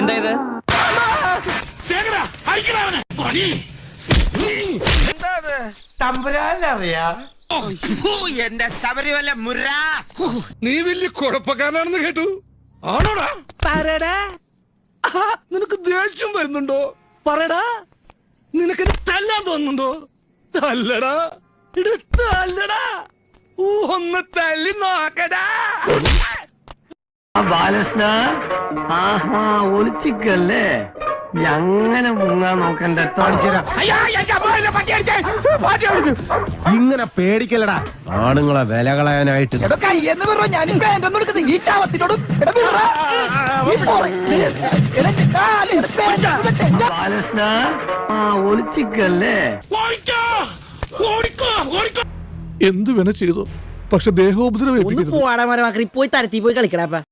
എന്തായത്? തമ്പുരാനറിയാ എന്റെ ശബരിമല മുര. നീ വലിയ കുഴപ്പക്കാരനാണെന്ന് കേട്ടു. ആണോടാ? നിനക്ക് ദേഷ്യം വരുന്നുണ്ടോ? പറയടാ. നിനക്ക് തല്ലാൻ തോന്നുന്നുണ്ടോ? തല്ലടാ, തല്ലടാ, ഒന്ന് തല്ലി നോക്കടാ. ബാലകൃഷ്ണ, ആഹാ ഒളിച്ചിക്കല്ലേ, അങ്ങനെ മുങ്ങാൻ നോക്കണ്ട. ഇങ്ങനെ പേടിക്കലടാ ആണുങ്ങളെ വില കളയാനായിട്ട്. ബാലകൃഷ്ണ, ഒളിച്ചിക്കല്ലേ. എന്തു വേണ ചെയ്തു, പക്ഷെ ദേഹോപദ്രവം പോയി തരത്തി പോയി കളിക്കടാ.